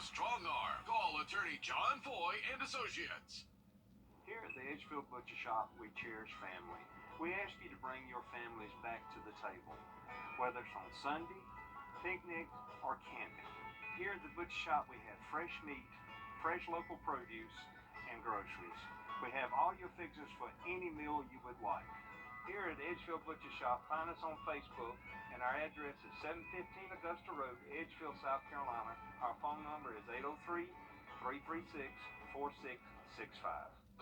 strong arm. Call attorney John Foy and Associates. Here at the Edgefield Butcher Shop, we cherish family. We ask you to bring your families back to the table, whether it's on Sunday, picnic, or camping. Here at the Butcher Shop, we have fresh meat, fresh local produce, and groceries. We have all your fixings for any meal you would like. Here at the Edgefield Butcher Shop, find us on Facebook, and our address is 715 Augusta Road, Edgefield, South Carolina. Our phone number is 803-336-4665.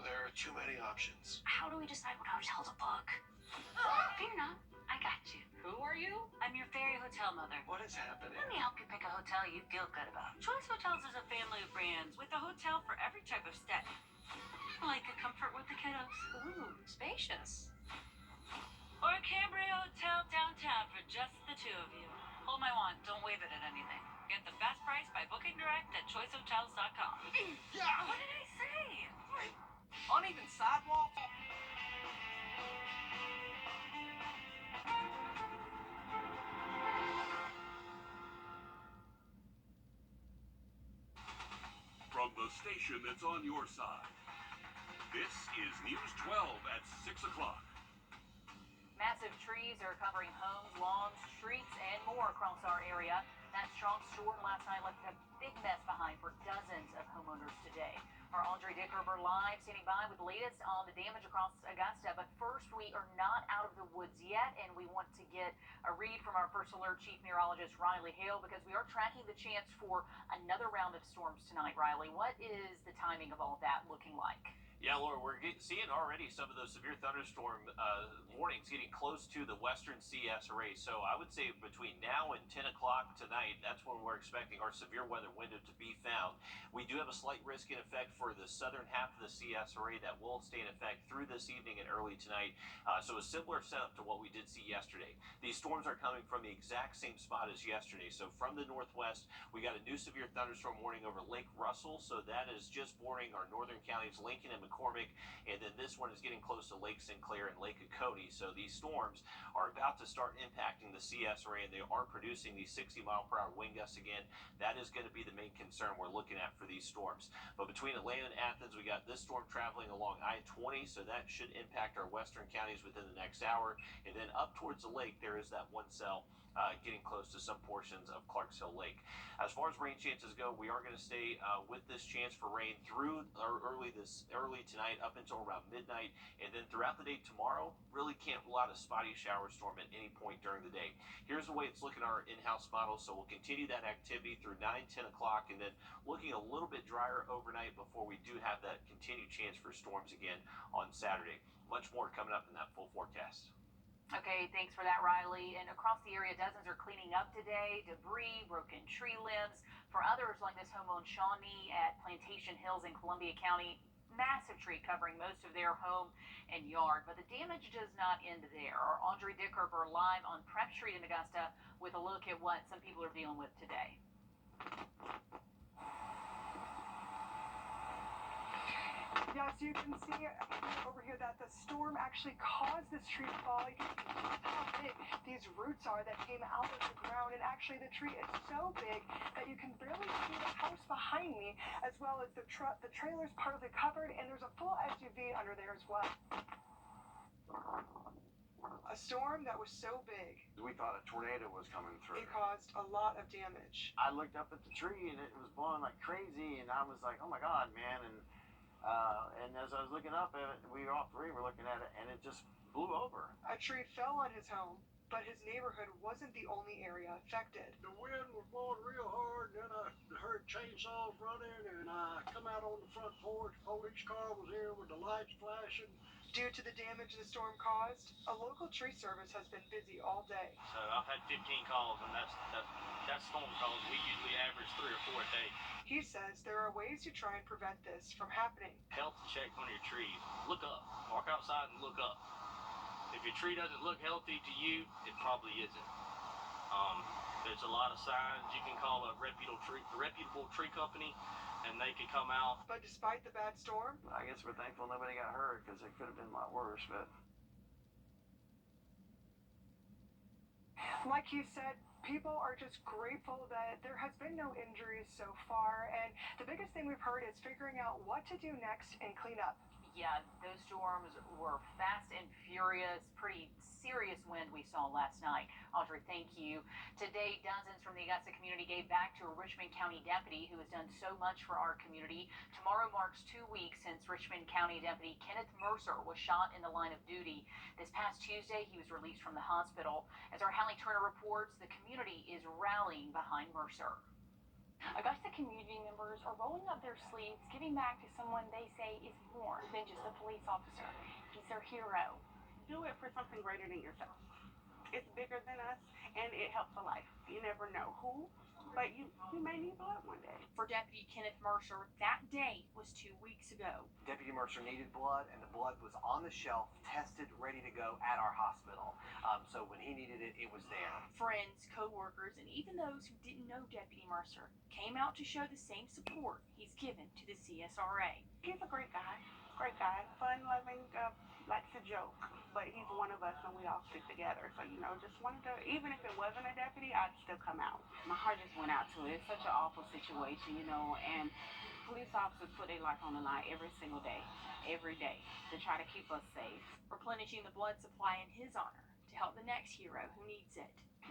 There are too many options. How do we decide what hotel to book? Fear not, I got you. Who are you? I'm your fairy hotel mother. What is happening? Let me help you pick a hotel you feel good about. Choice Hotels is a family of brands with a hotel for every type of stay. Like a comfort with the kiddos. Ooh, spacious. Or a Cambria hotel downtown for just the two of you. Hold my wand, don't wave it at anything. Get the best price by booking direct at choicehotels.com. Yeah! What did I say? Uneven sidewalk. From the station that's on your side, this is News 12 at 6 o'clock. Massive trees are covering homes, lawns, streets, and more across our area. That strong storm last night left a big mess behind for dozens of homeowners today. Our Audrey Dickerber live standing by with the latest on the damage across Augusta. But first, we are not out of the woods yet, and we want to get a read from our First Alert Chief Meteorologist Riley Hale, because we are tracking the chance for another round of storms tonight. Riley, what is the timing of all that looking like? Yeah, Laura, we're seeing already some of those severe thunderstorm warnings getting close to the western CS array. So I would say between now and 10 o'clock tonight, that's when we're expecting our severe weather window to be found. We do have a slight risk in effect for the southern half of the CS array that will stay in effect through this evening and early tonight. So a similar setup to what we did see yesterday. These storms are coming from the exact same spot as yesterday. So from the northwest, we got a new severe thunderstorm warning over Lake Russell. So that is just bordering our northern counties, Lincoln and McCormick, and then this one is getting close to Lake Sinclair and Lake Oconee. So these storms are about to start impacting the CS area, and they are producing these 60-mile-per-hour wind gusts again. That is going to be the main concern we're looking at for these storms. But between Atlanta and Athens, we got this storm traveling along I-20, so that should impact our western counties within the next hour. And then up towards the lake, there is that one cell getting close to some portions of Clarks Hill Lake. As far as rain chances go, we are going to stay with this chance for rain through early tonight up until around midnight, and then throughout the day tomorrow, really can't rule out a spotty shower storm at any point during the day. Here's the way it's looking on our in-house model, so we'll continue that activity through 9-10 o'clock, and then looking a little bit drier overnight before we do have that continued chance for storms again on Saturday. Much more coming up in that full forecast. Okay, thanks for that, Riley. And across the area, dozens are cleaning up today. Debris, broken tree limbs. For others, like this home on Shawnee at Plantation Hills in Columbia County, massive tree covering most of their home and yard. But the damage does not end there. Our Audrey Dickerber live on Prep Street in Augusta with a look at what some people are dealing with today. Yeah, so you can see over here that the storm actually caused this tree to fall. You can see how big these roots are that came out of the ground, and actually the tree is so big that you can barely see the house behind me, as well as the trailer is partly covered, and there's a full SUV under there as well. A storm that was so big, We thought a tornado was coming through. it caused a lot of damage. I looked up at the tree, and it was blowing like crazy, and I was like, oh my God, man. And as I was looking up at it, we all three were looking at it, and it just blew over. A tree fell on his home, but his neighborhood wasn't the only area affected. The wind was blowing real hard, and then I heard chainsaws running, and I come out on the front porch. Police car was here with the lights flashing. Due to the damage the storm caused, a local tree service has been busy all day. So I've had 15 calls, and that's storm calls. We usually average 3 or 4 a day. He says there are ways to try and prevent this from happening. Health check on your trees. Look up. Walk outside and look up. If your tree doesn't look healthy to you, it probably isn't. There's a lot of signs. You can call a reputable tree company, and they can come out. But despite the bad storm, I guess we're thankful nobody got hurt, because it could have been a lot worse. But like he said, People are just grateful that there has been no injuries so far, and the biggest thing we've heard is figuring out what to do next and clean up. Yeah, those storms were fast and furious, pretty serious wind we saw last night. Audrey, thank you. Today, dozens from the Augusta community gave back to a Richmond County deputy who has done so much for our community. Tomorrow marks 2 weeks since Richmond County Deputy Kenneth Mercer was shot in the line of duty. This past Tuesday, he was released from the hospital. As our Hallie Turner reports, the community is rallying behind Mercer. Augusta community members are rolling up their sleeves, giving back to someone they say is more than just a police officer. He's their hero. Do it for something greater than yourself. It's bigger than us, and it helps a life. You never know who, but you may need blood one day. For Deputy Kenneth Mercer, that day was 2 weeks ago. Deputy Mercer needed blood, and the blood was on the shelf, tested, ready to go at our hospital. So when he needed it, it was there. Friends, co-workers, and even those who didn't know Deputy Mercer came out to show the same support he's given to the CSRA. He's a great guy, fun-loving, likes to joke, but he's one of us, and we all stick together. So, just wanted to, even if it wasn't a deputy, I'd still come out. My heart just went out to it. It's such an awful situation, and police officers put their life on the line every single day, to try to keep us safe. Replenishing the blood supply in his honor to help the next hero who needs it.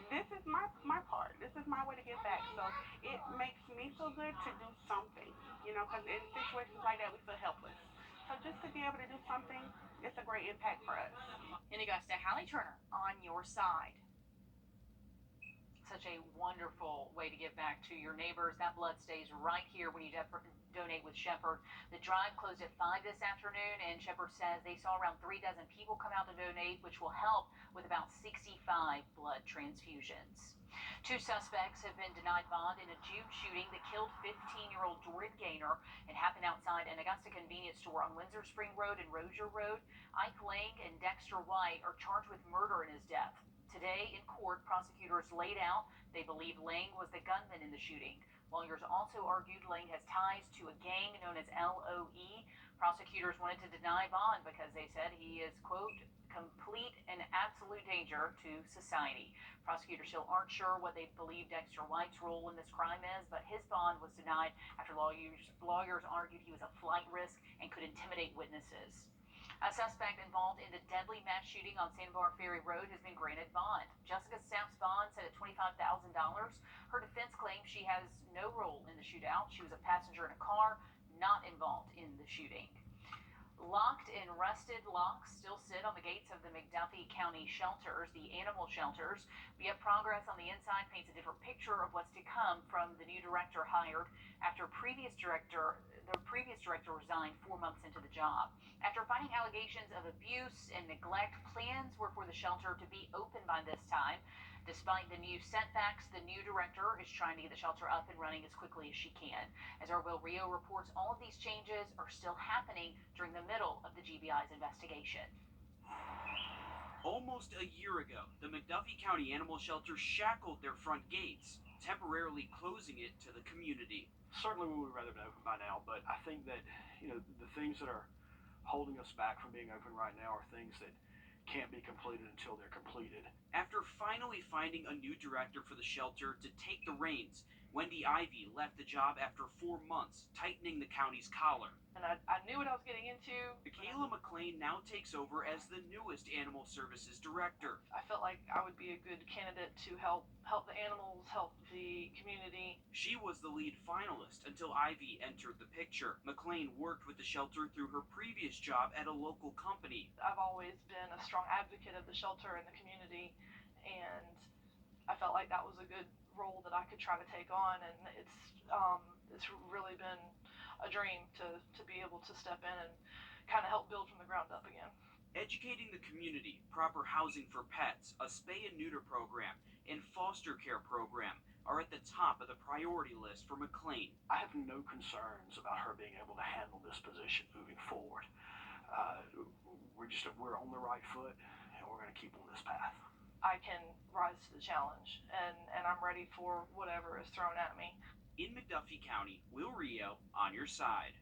This is my part. This is my way to give back. So it makes me feel good to do something, because in situations like that, we feel helpless. So just to be able to do something, it's a great impact for us. In Augusta, Hallie Turner on your side. Such a wonderful way to give back to your neighbors. That blood stays right here when you donate with Shepherd. The drive closed at 5 this afternoon, and Shepherd says they saw around 3 dozen people come out to donate, which will help with about 65 blood transfusions. 2 suspects have been denied bond in a June shooting that killed 15-year-old Jordan Gaynor. It happened outside an Augusta convenience store on Windsor Spring Road and Rozier Road. Ike Lang and Dexter White are charged with murder in his death. Today, in court, prosecutors laid out they believe Lang was the gunman in the shooting. Lawyers also argued Lang has ties to a gang known as LOE. Prosecutors wanted to deny bond because they said he is, quote, complete and absolute danger to society. Prosecutors still aren't sure what they believe Dexter White's role in this crime is, but his bond was denied after lawyers argued he was a flight risk and could intimidate witnesses. A suspect involved in the deadly mass shooting on Sandbar Ferry Road has been granted bond. Jessica Sapp's bond set at $25,000. Her defense claims she has no role in the shootout. She was a passenger in a car, not involved in the shooting. Locked and rusted locks still sit on the gates of the McDuffie County shelters, the animal shelters. Yet progress on the inside paints a different picture of what's to come from the new director hired after the previous director resigned 4 months into the job. After finding allegations of abuse and neglect, plans were for the shelter to be open by this time. Despite the new setbacks, the new director is trying to get the shelter up and running as quickly as she can. As our Will Rio reports, all of these changes are still happening during the middle of the GBI's investigation. Almost a year ago, the McDuffie County Animal Shelter shackled their front gates, temporarily closing it to the community. Certainly we would rather been open by now, but I think that, the things that are holding us back from being open right now are things that can't be completed until they're completed. After finally finding a new director for the shelter to take the reins, Wendy Ivy left the job after 4 months, tightening the county's collar. And I knew what I was getting into. Michaela McLean now takes over as the newest Animal Services Director. I felt like I would be a good candidate to help the animals, help the community. She was the lead finalist until Ivy entered the picture. McLean worked with the shelter through her previous job at a local company. I've always been a strong advocate of the shelter and the community, and I felt like that was a good role that I could try to take on, and it's really been a dream to be able to step in and kind of help build from the ground up again. Educating the community, proper housing for pets, a spay and neuter program, and foster care program are at the top of the priority list for McLean. I have no concerns about her being able to handle this position moving forward. We're on the right foot, and we're going to keep on this path. I can rise to the challenge, and I'm ready for whatever is thrown at me. In McDuffie County, Will Rio on your side.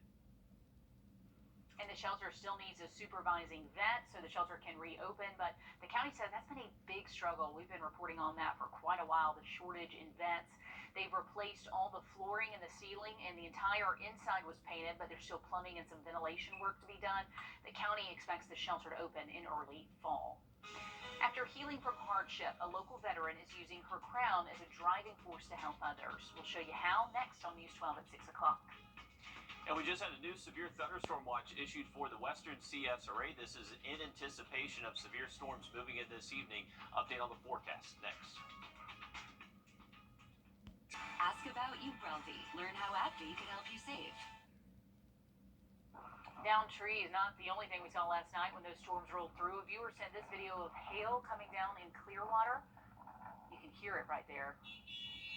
And the shelter still needs a supervising vet so the shelter can reopen, but the county says that's been a big struggle. We've been reporting on that for quite a while, the shortage in vets. They've replaced all the flooring in the ceiling, and the entire inside was painted, but there's still plumbing and some ventilation work to be done. The county expects the shelter to open in early fall. After healing from hardship, a local veteran is using her crown as a driving force to help others. We'll show you how next on News 12 at 6 o'clock. And we just had a new severe thunderstorm watch issued for the western CSRA. This is in anticipation of severe storms moving in this evening. Update on the forecast next. Ask about Ubrelvy. Learn how AbbVie can help you save. Down trees, not the only thing we saw last night when those storms rolled through. A viewer sent this video of hail coming down in Clearwater. You can hear it right there.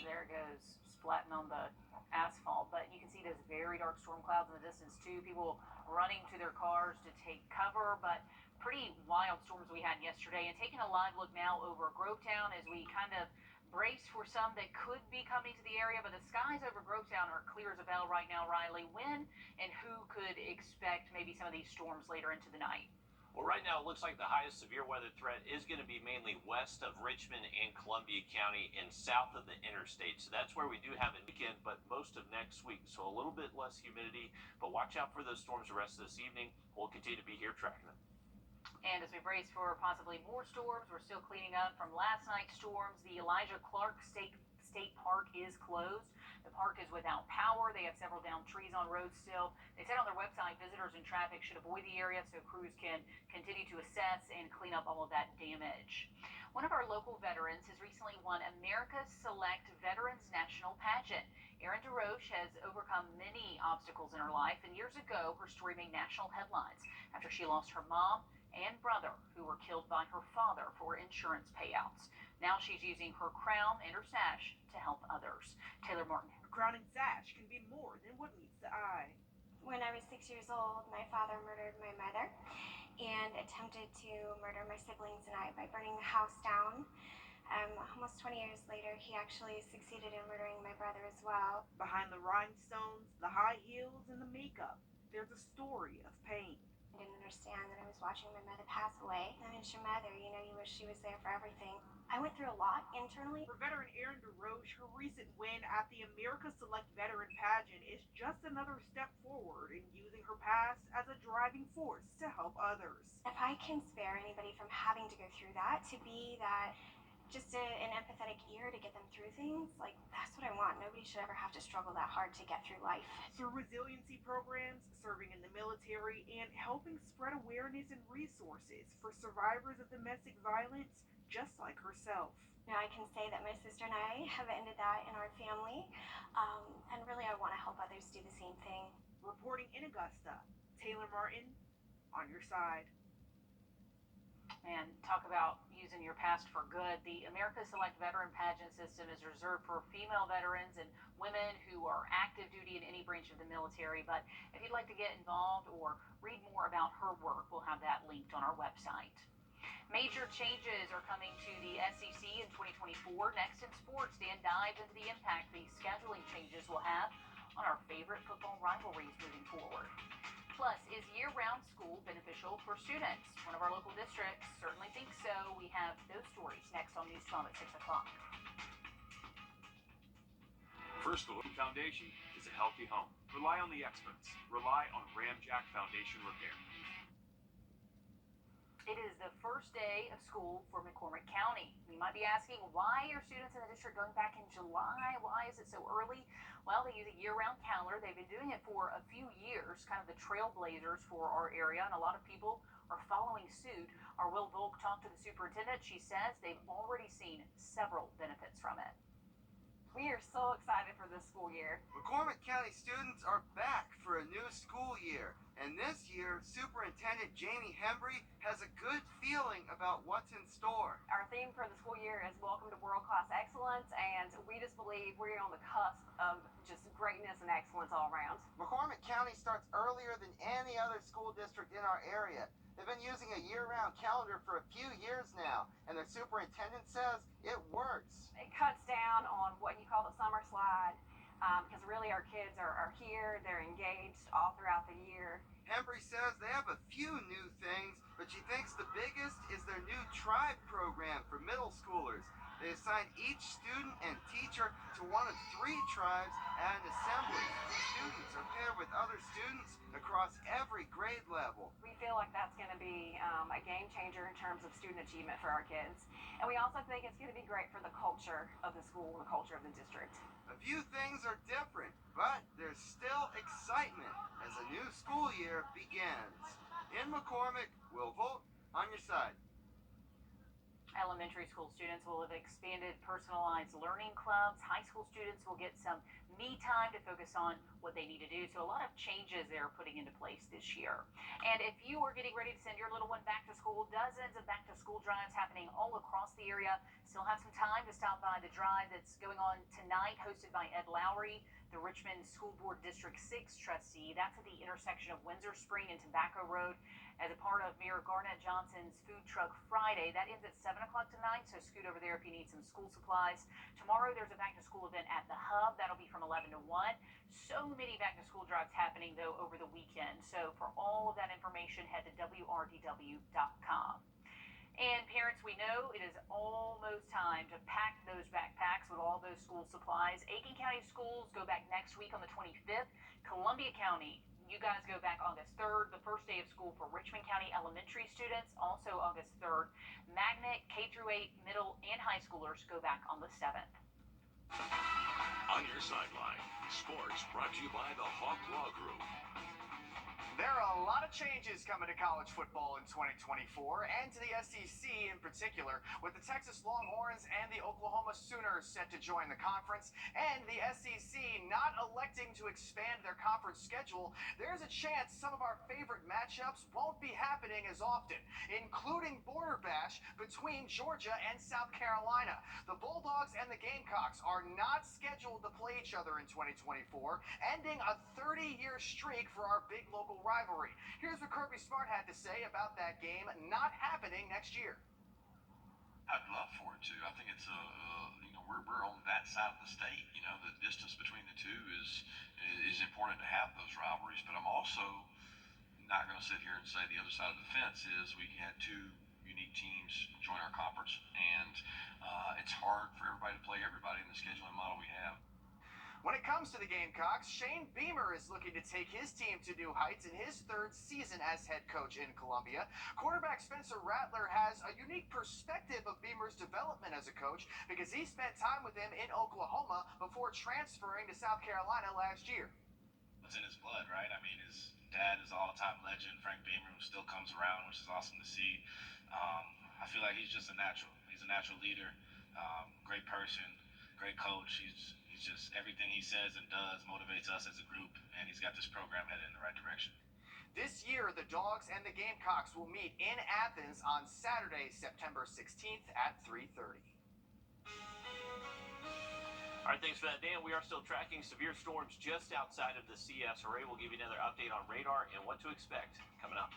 There it goes, splatting on the asphalt, but you can see those very dark storm clouds in the distance too. People running to their cars to take cover, but pretty wild storms we had yesterday. And taking a live look now over Grovetown as we kind of brace for some that could be coming to the area, but the skies over Grovetown are clear as a bell right now. Riley, when and who could expect maybe some of these storms later into the night? Well, right now it looks like the highest severe weather threat is going to be mainly west of Richmond and Columbia County and south of the interstate. So that's where we do have a weekend, but most of next week. So a little bit less humidity, but watch out for those storms the rest of this evening. We'll continue to be here tracking them. And as we brace for possibly more storms, we're still cleaning up from last night's storms. The Elijah Clark State Park is closed. The park is without power. They have several downed trees on roads still. They said on their website visitors and traffic should avoid the area so crews can continue to assess and clean up all of that damage. One of our local veterans has recently won America's Select Veterans National Pageant. Erin DeRoche has overcome many obstacles in her life, and years ago her story made national headlines after she lost her mom and brother, who were killed by her father for insurance payouts. Now she's using her crown and her sash to help others. Taylor Martin. A crown and sash can be more than what meets the eye. When I was 6 years old, my father murdered my mother and attempted to murder my siblings and I by burning the house down. Almost 20 years later, he actually succeeded in murdering my brother as well. Behind the rhinestones, the high heels, and the makeup, there's a story of pain. I didn't understand that I was watching my mother pass away. I mean, it's your mother, you know, you wish she was there for everything. I went through a lot internally. For veteran Erin DeRoche, her recent win at the America's Select Veteran Pageant is just another step forward in using her past as a driving force to help others. If I can spare anybody from having to go through that, to be that just an empathetic ear to get them through things, like, that's what I want. Nobody should ever have to struggle that hard to get through life. Through resiliency programs, serving in the military, and helping spread awareness and resources for survivors of domestic violence just like herself. You know, I can say that my sister and I have ended that in our family, and really I want to help others do the same thing. Reporting in Augusta, Taylor Martin, on your side. And talk about using your past for good. The America's Select Veteran Pageant system is reserved for female veterans and women who are active duty in any branch of the military. But if you'd like to get involved or read more about her work, we'll have that linked on our website. Major changes are coming to the SEC in 2024. Next in sports, Dan dives into the impact these scheduling changes will have on our favorite football rivalries moving forward. Plus, is year-round school beneficial for students? One of our local districts certainly thinks so. We have those stories next on News 12 at 6 o'clock. First, the foundation is a healthy home. Rely on the experts. Rely on Ramjack Foundation Repair. It is the first day of school for McCormick County. You might be asking, why are students in the district going back in July? Why is it so early? Well, they use a year-round calendar. They've been doing it for a few years, kind of the trailblazers for our area, and a lot of people are following suit. Our Will Volk talked to the superintendent. She says they've already seen several benefits from it. We are so excited for this school year. McCormick County students are back for a new school year. And this year, Superintendent Jamie Hembry has a good feeling about what's in store. Our theme for the school year is Welcome to World-Class Excellence, and we just believe we're on the cusp of just greatness and excellence all around. McCormick County starts earlier than any other school district in our area. They've been using a year-round calendar for a few years now, and their superintendent says it works. It cuts down on what you call the summer slide. because really our kids are here, they're engaged all throughout the year. Hembry says they have a few new things, but she thinks the biggest is their new tribe program for middle schoolers. They assign each student and teacher to one of 3 tribes at an assembly. Students are paired with other students across every grade level. We feel like that's going to be a game changer in terms of student achievement for our kids. And we also think it's going to be great for the culture of the school and the culture of the district. A few things are different, but there's still excitement as a new school year begins. In McCormick, Will Volt on your side. Elementary school students will have expanded personalized learning clubs. High school students will get some me time to focus on what they need to do. So a lot of changes they're putting into place this year. And if you are getting ready to send your little one back to school, dozens of back to school drives happening all across the area. Still have some time to stop by the drive that's going on tonight, hosted by Ed Lowry, the Richmond School Board District 6 trustee. That's at the intersection of Windsor Spring and Tobacco Road as a part of Mayor Garnett Johnson's Food Truck Friday. That ends at 7 o'clock tonight, so scoot over there if you need some school supplies. Tomorrow there's a back-to-school event at the Hub. That'll be from 11 to 1. So many back-to-school drives happening, though, over the weekend. So for all of that information, head to WRDW.com. And parents, we know it is almost time to pack those backpacks with all those school supplies. Aiken County schools go back next week on the 25th. Columbia County, you guys go back August 3rd, the first day of school for Richmond County elementary students, also August 3rd. Magnet, K-8, middle, and high schoolers go back on the 7th. On your sideline, sports brought to you by the Hawk Law Group. There are a lot of changes coming to college football in 2024, and to the SEC in particular, with the Texas Longhorns and the Oklahoma Sooners set to join the conference, and the SEC not electing to expand their conference schedule. There's a chance some of our favorite matchups won't be happening as often, including Border Bash between Georgia and South Carolina. The Bulldogs and the Gamecocks are not scheduled to play each other in 2024, ending a 30-year streak for our big local rivalry. Here's what Kirby Smart had to say about that game not happening next year. I'd love for it to. I think it's we're on that side of the state. You know, the distance between the two is important to have those rivalries. But I'm also not going to sit here and say the other side of the fence is we had 2 unique teams join our conference, and it's hard for everybody to play everybody in the scheduling model we have. When it comes to the Gamecocks, Shane Beamer is looking to take his team to new heights in his 3rd season as head coach in Columbia. Quarterback Spencer Rattler has a unique perspective of Beamer's development as a coach because he spent time with him in Oklahoma before transferring to South Carolina last year. It's in his blood, right? I mean, his dad is an all-time legend, Frank Beamer, who still comes around, which is awesome to see. I feel like he's just a natural. He's a natural leader, great person, great coach. He's just, everything he says and does motivates us as a group, and he's got this program headed in the right direction. This year, the Dogs and the Gamecocks will meet in Athens on Saturday, September 16th at 3:30. All right, thanks for that, Dan. We are still tracking severe storms just outside of the CSRA. We'll give you another update on radar and what to expect coming up.